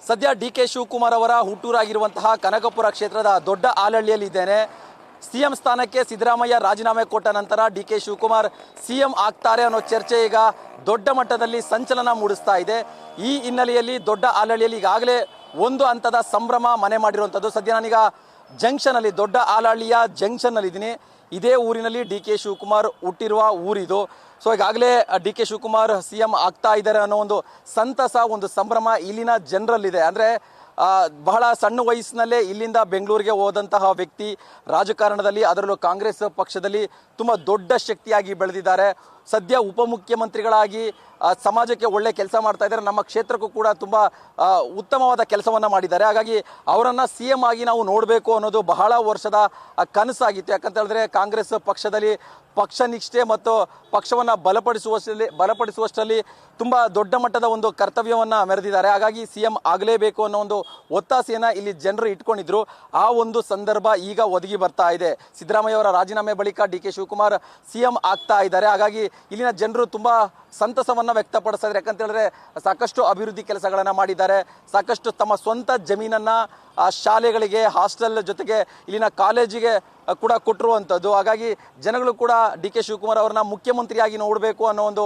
ಸದ್ಯ ಡಿ.ಕೆ. ಶಿವಕುಮಾರ್ ಅವರ ಹುಟ್ಟೂರಾಗಿರುವಂತಹ ಕನಕಪುರ ಕ್ಷೇತ್ರದ ದೊಡ್ಡ ಆಲಹಳ್ಳಿಯಲ್ಲಿ ಇದ್ದೇನೆ. ಸಿಎಂ ಸ್ಥಾನಕ್ಕೆ ಸಿದ್ದರಾಮಯ್ಯ ರಾಜೀನಾಮೆ ಕೊಟ್ಟ ನಂತರ ಡಿ.ಕೆ. ಶಿವಕುಮಾರ್ ಸಿಎಂ ಆಗ್ತಾರೆ ಅನ್ನೋ ಚರ್ಚೆ ಈಗ ದೊಡ್ಡ ಮಟ್ಟದಲ್ಲಿ ಸಂಚಲನ ಮೂಡಿಸ್ತಾ ಇದೆ. ಈ ಹಿನ್ನೆಲೆಯಲ್ಲಿ ದೊಡ್ಡ ಆಲಹಳ್ಳಿಯಲ್ಲಿ ಈಗಾಗಲೇ ಒಂದು ಹಂತದ ಸಂಭ್ರಮ ಮನೆ ಮಾಡಿರುವಂಥದ್ದು. ಸದ್ಯ ನಾನೀಗ ಜಂಕ್ಷನಲ್ಲಿ, ದೊಡ್ಡ ಆಲಹಳ್ಳಿಯ ಜಂಕ್ಷನ್ನಲ್ಲಿ ಇದ್ದೀನಿ. ಇದೇ ಊರಿನಲ್ಲಿ ಡಿ.ಕೆ. ಶಿವಕುಮಾರ್ ಹುಟ್ಟಿರುವ ಊರಿದು. ಸೊ ಈಗಾಗಲೇ ಡಿ.ಕೆ. ಶಿವಕುಮಾರ್ ಸಿಎಂ ಆಗ್ತಾ ಇದ್ದಾರೆ ಅನ್ನೋ ಒಂದು ಸಂತಸ, ಒಂದು ಸಂಭ್ರಮ ಇಲ್ಲಿನ ಜನರಲ್ಲಿದೆ. ಅಂದರೆ ಬಹಳ ಸಣ್ಣ ವಯಸ್ಸಿನಲ್ಲೇ ಇಲ್ಲಿಂದ ಬೆಂಗಳೂರಿಗೆ ಹೋದಂತಹ ವ್ಯಕ್ತಿ, ರಾಜಕಾರಣದಲ್ಲಿ ಅದರಲ್ಲೂ ಕಾಂಗ್ರೆಸ್ ಪಕ್ಷದಲ್ಲಿ ತುಂಬ ದೊಡ್ಡ ಶಕ್ತಿಯಾಗಿ ಬೆಳೆದಿದ್ದಾರೆ. ಸದ್ಯ ಉಪಮುಖ್ಯಮಂತ್ರಿಗಳಾಗಿ ಸಮಾಜಕ್ಕೆ ಒಳ್ಳೆ ಕೆಲಸ ಮಾಡ್ತಾ ಇದ್ದಾರೆ. ನಮ್ಮ ಕ್ಷೇತ್ರಕ್ಕೂ ಕೂಡ ತುಂಬ ಉತ್ತಮವಾದ ಕೆಲಸವನ್ನು ಮಾಡಿದ್ದಾರೆ. ಹಾಗಾಗಿ ಅವರನ್ನು ಸಿ ಎಂ ಆಗಿ ನಾವು ನೋಡಬೇಕು ಅನ್ನೋದು ಬಹಳ ವರ್ಷದ ಕನಸಾಗಿತ್ತು. ಯಾಕಂತ ಹೇಳಿದ್ರೆ ಕಾಂಗ್ರೆಸ್ ಪಕ್ಷದಲ್ಲಿ ಪಕ್ಷ ನಿಷ್ಠೆ ಮತ್ತು ಪಕ್ಷವನ್ನು ಬಲಪಡಿಸುವಷ್ಟರಲ್ಲಿ ತುಂಬ ದೊಡ್ಡ ಮಟ್ಟದ ಒಂದು ಕರ್ತವ್ಯವನ್ನು ಮೆರೆದಿದ್ದಾರೆ. ಹಾಗಾಗಿ ಸಿ ಎಂ ಆಗಲೇಬೇಕು ಅನ್ನೋ ಒಂದು ಒತ್ತಾಸೆಯನ್ನು ಇಲ್ಲಿ ಜನರು ಇಟ್ಕೊಂಡಿದ್ರು. ಆ ಒಂದು ಸಂದರ್ಭ ಈಗ ಒದಗಿ ಬರ್ತಾ ಇದೆ. ಸಿದ್ದರಾಮಯ್ಯ ಅವರ ರಾಜೀನಾಮೆ ಬಳಿಕ ಡಿ.ಕೆ. ಶಿವಕುಮಾರ್ ಸಿ ಎಂ ಆಗ್ತಾ ಇದ್ದಾರೆ. ಹಾಗಾಗಿ ಇಲ್ಲಿನ ಜನರು ತುಂಬ ಸಂತಸವನ್ನು ವ್ಯಕ್ತಪಡಿಸ್ತಾ ಇದ್ದಾರೆ. ಯಾಕಂತ ಹೇಳಿದ್ರೆ ಸಾಕಷ್ಟು ಅಭಿವೃದ್ಧಿ ಕೆಲಸಗಳನ್ನು ಮಾಡಿದ್ದಾರೆ. ಸಾಕಷ್ಟು ತಮ್ಮ ಸ್ವಂತ ಜಮೀನನ್ನು ಶಾಲೆಗಳಿಗೆ, ಹಾಸ್ಟೆಲ್ ಜೊತೆಗೆ ಇಲ್ಲಿನ ಕಾಲೇಜಿಗೆ ಕೂಡ ಕೊಟ್ಟಿರುವಂಥದ್ದು. ಹಾಗಾಗಿ ಜನಗಳು ಕೂಡ ಡಿ.ಕೆ. ಶಿವಕುಮಾರ್ ಅವ್ರನ್ನ ಮುಖ್ಯಮಂತ್ರಿಯಾಗಿ ನೋಡಬೇಕು ಅನ್ನೋ ಒಂದು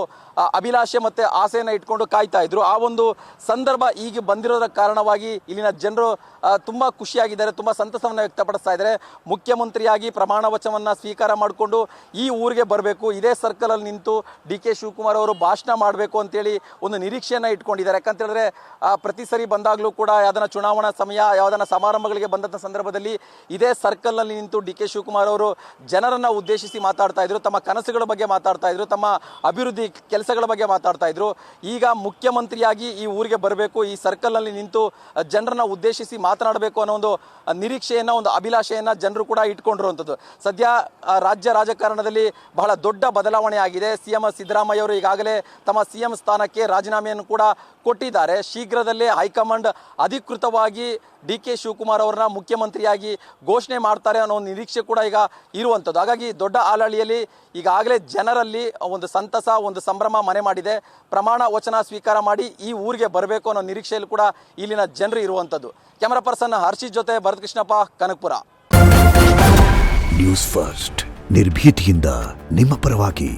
ಅಭಿಲಾಷೆ ಮತ್ತು ಆಸೆಯನ್ನು ಇಟ್ಕೊಂಡು ಕಾಯ್ತಾ ಇದ್ರು. ಆ ಒಂದು ಸಂದರ್ಭ ಈಗ ಬಂದಿರೋದರ ಕಾರಣವಾಗಿ ಇಲ್ಲಿನ ಜನರು ತುಂಬ ಖುಷಿಯಾಗಿದ್ದಾರೆ, ತುಂಬ ಸಂತಸವನ್ನು ವ್ಯಕ್ತಪಡಿಸ್ತಾ ಇದ್ದಾರೆ. ಮುಖ್ಯಮಂತ್ರಿಯಾಗಿ ಪ್ರಮಾಣ ವಚನವನ್ನು ಸ್ವೀಕಾರ ಮಾಡಿಕೊಂಡು ಈ ಊರಿಗೆ ಬರಬೇಕು, ಇದೇ ಸರ್ಕಲಲ್ಲಿ ನಿಂತು ಡಿ.ಕೆ. ಶಿವಕುಮಾರ್ ಅವರು ಭಾಷಣ ಮಾಡಬೇಕು ಅಂತೇಳಿ ಒಂದು ನಿರೀಕ್ಷೆಯನ್ನು ಇಟ್ಕೊಂಡಿದ್ದಾರೆ. ಯಾಕಂತ ಹೇಳಿದ್ರೆ ಪ್ರತಿ ಸರಿ ಬಂದಾಗಲೂ ಕೂಡ ಯಾವುದನ್ನ ಚುನಾವಣಾ ಸಮಯ, ಯಾವುದನ್ನ ಸಮಾರಂಭಗಳಿಗೆ ಬಂದಂಥ ಸಂದರ್ಭದಲ್ಲಿ ಇದೇ ಸರ್ಕಲ್ನಲ್ಲಿ ನಿಂತು ಡಿ.ಕೆ. ಶಿವಕುಮಾರ್ ಅವರು ಜನರನ್ನು ಉದ್ದೇಶಿಸಿ ಮಾತಾಡ್ತಾ ಇದ್ರು, ತಮ್ಮ ಕನಸುಗಳ ಬಗ್ಗೆ ಮಾತಾಡ್ತಾ ಇದ್ರು, ತಮ್ಮ ಅಭಿವೃದ್ಧಿ ಕೆಲಸಗಳ ಬಗ್ಗೆ ಮಾತಾಡ್ತಾ ಇದ್ರು. ಈಗ ಮುಖ್ಯಮಂತ್ರಿಯಾಗಿ ಈ ಊರಿಗೆ ಬರಬೇಕು, ಈ ಸರ್ಕಲ್ನಲ್ಲಿ ನಿಂತು ಜನರನ್ನ ಉದ್ದೇಶಿಸಿ ಮಾತನಾಡಬೇಕು ಅನ್ನೋ ಒಂದು ನಿರೀಕ್ಷೆಯನ್ನು, ಒಂದು ಅಭಿಲಾಷೆಯನ್ನು ಜನರು ಕೂಡ ಇಟ್ಕೊಂಡಿರುವಂಥದ್ದು. ಸದ್ಯ ರಾಜ್ಯ ರಾಜಕಾರಣದಲ್ಲಿ ಬಹಳ ದೊಡ್ಡ ಬದಲಾವಣೆ ಆಗಿದೆ. ಸಿಎಂ ಸಿದ್ದರಾಮಯ್ಯ ಅವರು ಈಗಾಗಲೇ ತಮ್ಮ ಸಿಎಂ ಸ್ಥಾನಕ್ಕೆ ರಾಜೀನಾಮೆಯನ್ನು ಕೂಡ ಕೊಟ್ಟಿದ್ದಾರೆ. ಶೀಘ್ರದಲ್ಲೇ ಹೈಕಮಾಂಡ್ ಅಧಿಕೃತವಾಗಿ ಡಿ.ಕೆ. ಶಿವಕುಮಾರ್ ಅವರನ್ನ ಮುಖ್ಯಮಂತ್ರಿಯಾಗಿ ಘೋಷಣೆ ಮಾಡ್ತಾರೆ ಅನ್ನೋ ಒಂದು ನಿರೀಕ್ಷೆ ಕೂಡ ಈಗ ಇರುವಂಥದ್ದು. ಹಾಗಾಗಿ ದೊಡ್ಡ ಆಲಹಳ್ಳಿಯಲ್ಲಿ ಈಗಾಗಲೇ ಜನರಲ್ಲಿ ಒಂದು ಸಂತಸ, ಒಂದು ಸಂಭ್ರಮ ಮನೆ ಮಾಡಿದೆ. ಪ್ರಮಾಣ ವಚನ ಸ್ವೀಕಾರ ಮಾಡಿ ಈ ಊರಿಗೆ ಬರಬೇಕು ಅನ್ನೋ ನಿರೀಕ್ಷೆಯಲ್ಲಿ ಕೂಡ ಇಲ್ಲಿನ ಜನರು ಇರುವಂಥದ್ದು. ಕ್ಯಾಮರಾ ಪರ್ಸನ್ ಹರ್ಷಿತ್ ಜೊತೆ ಭರತ್ ಕೃಷ್ಣಪ್ಪ, ಕನಕಪುರ. ನ್ಯೂಸ್ ಫಸ್ಟ್, ನಿರ್ಭೀತಿಯಿಂದ ನಿಮ್ಮ ಪರವಾಗಿ.